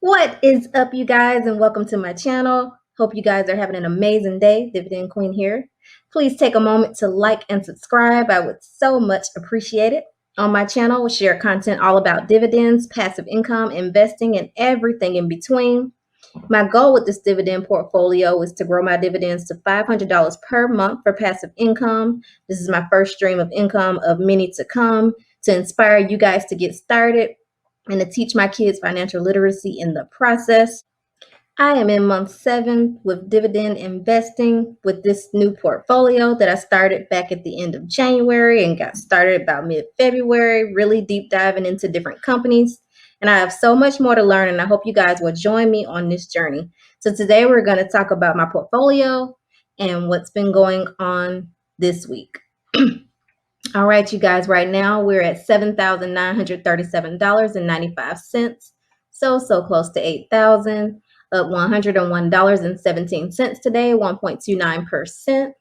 What is up, you guys, and welcome to my channel. Hope you guys are having an amazing day. Dividend Queen here. Please take a moment to like and subscribe. I would so much appreciate it. On my channel, we share content all about dividends, passive income, investing, and everything in between. My goal with this dividend portfolio is to grow my dividends to $500 per month for passive income. This is my first stream of income of many to come to inspire you guys to get started and to teach my kids financial literacy in the process. I am in month 7 with dividend investing with this new portfolio that I started back at the end of January and got started about mid-February, really deep diving into different companies. And I have so much more to learn, and I hope you guys will join me on this journey. So today we're going to talk about my portfolio and what's been going on this week. All right, you guys, right now we're at $7,937.95. So close to $8,000, up $101.17 today, 1.29%.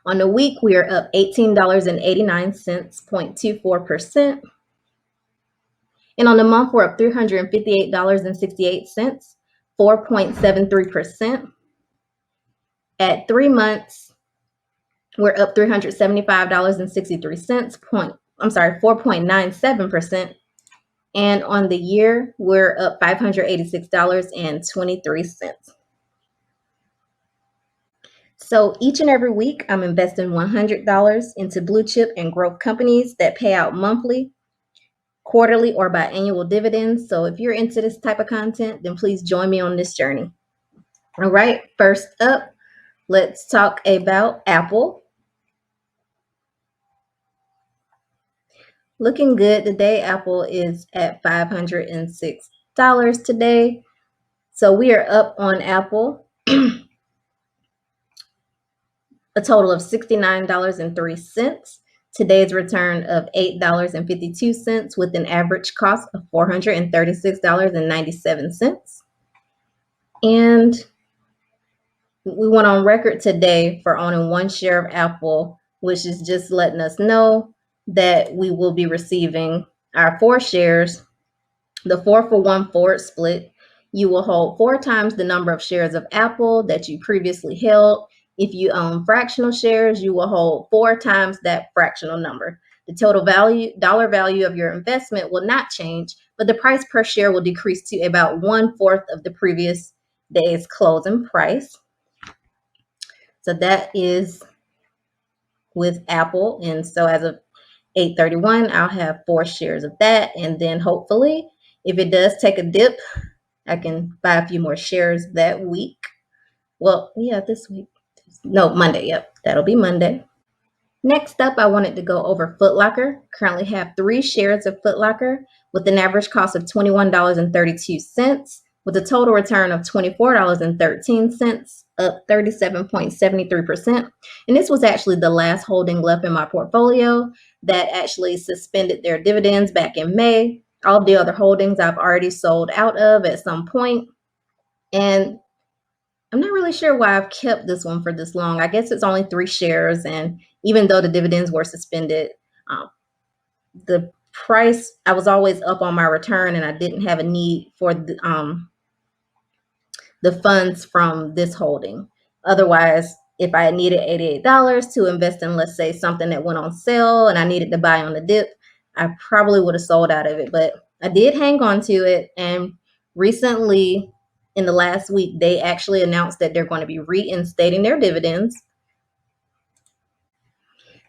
On the week, we are up $18.89, 0.24%. And on the month, we're up $358.68, 4.73%. At 3 months, we're up $375.63, 4.97%. And on the year, we're up $586.23. So each and every week, I'm investing $100 into blue chip and growth companies that pay out monthly, quarterly, or biannual dividends. So if you're into this type of content, then please join me on this journey. All right, first up, let's talk about Apple. Looking good today. Apple is at $506 today. So we are up on Apple a total of $69.03. Today's return of $8.52 with an average cost of $436.97. And we went on record today for owning 1 share of Apple, which is just letting us know that we will be receiving our 4 shares, the 4-for-1 forward split. You will hold 4 times the number of shares of Apple that you previously held. If you own fractional shares, you will hold 4 times that fractional number. The total dollar value of your investment will not change, but the price per share will decrease to about 1/4 of the previous day's closing price. So that is with Apple. And so as of 8/31, I'll have 4 shares of that. And then hopefully, if it does take a dip, I can buy a few more shares that week. Well, yeah, this week. No, Monday. Yep, that'll be Monday. Next up, I wanted to go over Foot Locker. Currently have 3 shares of Foot Locker with an average cost of $21.32 with a total return of $24.13, up 37.73%. And this was actually the last holding left in my portfolio that actually suspended their dividends back in May. All the other holdings I've already sold out of at some point. And I'm not really sure why I've kept this one for this long. I guess it's only 3 shares. And even though the dividends were suspended, the price, I was always up on my return and I didn't have a need for the funds from this holding. Otherwise, if I needed $88 to invest in, let's say, something that went on sale and I needed to buy on the dip, I probably would have sold out of it. But I did hang on to it. And recently, in the last week, they actually announced that they're going to be reinstating their dividends.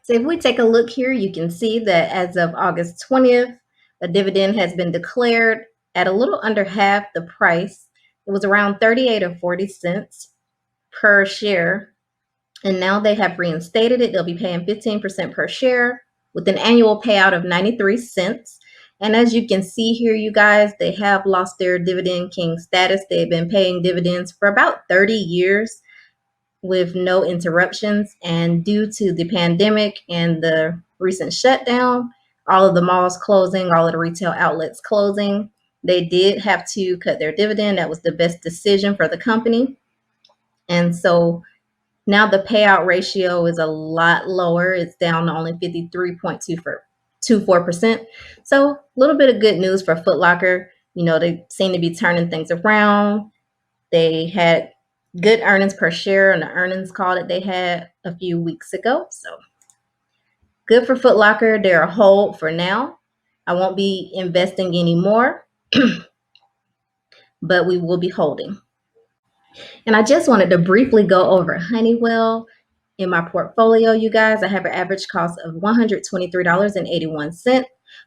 So if we take a look here, you can see that as of August 20th, a dividend has been declared at a little under half the price. It was around 38 or 40 cents per share. And now they have reinstated it. They'll be paying 15% per share with an annual payout of 93 cents. And as you can see here, you guys, they have lost their dividend king status. They've been paying dividends for about 30 years with no interruptions. And due to the pandemic and the recent shutdown, all of the malls closing, all of the retail outlets closing, they did have to cut their dividend. That was the best decision for the company. And so now the payout ratio is a lot lower. It's down to only 53.24%. So a little bit of good news for Foot Locker. They seem to be turning things around. They had good earnings per share on the earnings call that they had a few weeks ago. So good for Foot Locker. They're a hold for now. I won't be investing anymore, but we will be holding. And I just wanted to briefly go over Honeywell in my portfolio, you guys. I have an average cost of $123.81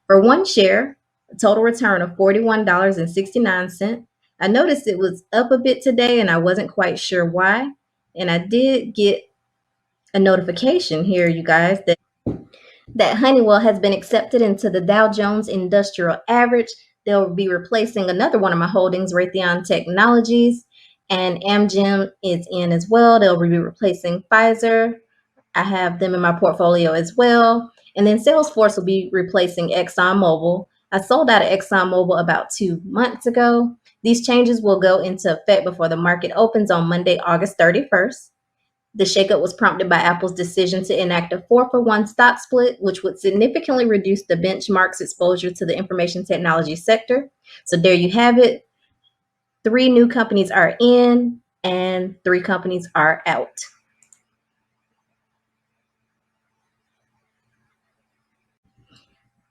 for one share, a total return of $41.69. I noticed it was up a bit today and I wasn't quite sure why. And I did get a notification here, you guys, that Honeywell has been accepted into the Dow Jones Industrial Average. They'll be replacing another one of my holdings, RAYTHEON Technologies, and Amgen is in as well. They'll be replacing Pfizer. I have them in my portfolio as well. And then Salesforce will be replacing ExxonMobil. I sold out of ExxonMobil about 2 months ago. These changes will go into effect before the market opens on Monday, August 31st. The shakeup was prompted by Apple's decision to enact a 4-for-1 stock split, which would significantly reduce the benchmark's exposure to the information technology sector. So there you have it. 3 new companies are in and 3 companies are out.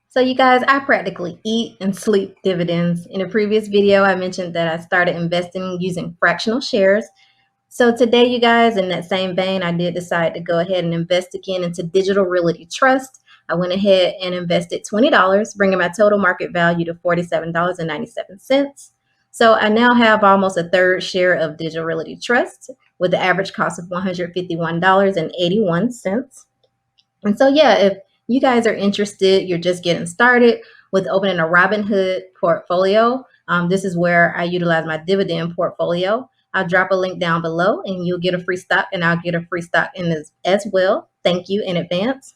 So you guys, I practically eat and sleep dividends. In a previous video, I mentioned that I started investing using fractional shares. So today, you guys, in that same vein, I did decide to go ahead and invest again into Digital Realty Trust. I went ahead and invested $20, bringing my total market value to $47.97. So I now have almost a third share of Digital Realty Trust with the average cost of $151.81. And so, yeah, if you guys are interested, you're just getting started with opening a Robinhood portfolio. This is where I utilize my dividend portfolio. I'll drop a link down below and you'll get a free stock and I'll get a free stock in this as well. Thank you in advance.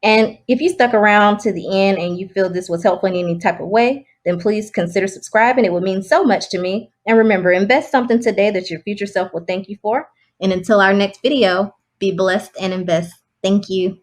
And if you stuck around to the end and you feel this was helpful in any type of way, then please consider subscribing. It would mean so much to me. And remember, invest something today that your future self will thank you for. And until our next video, be blessed and invest. Thank you.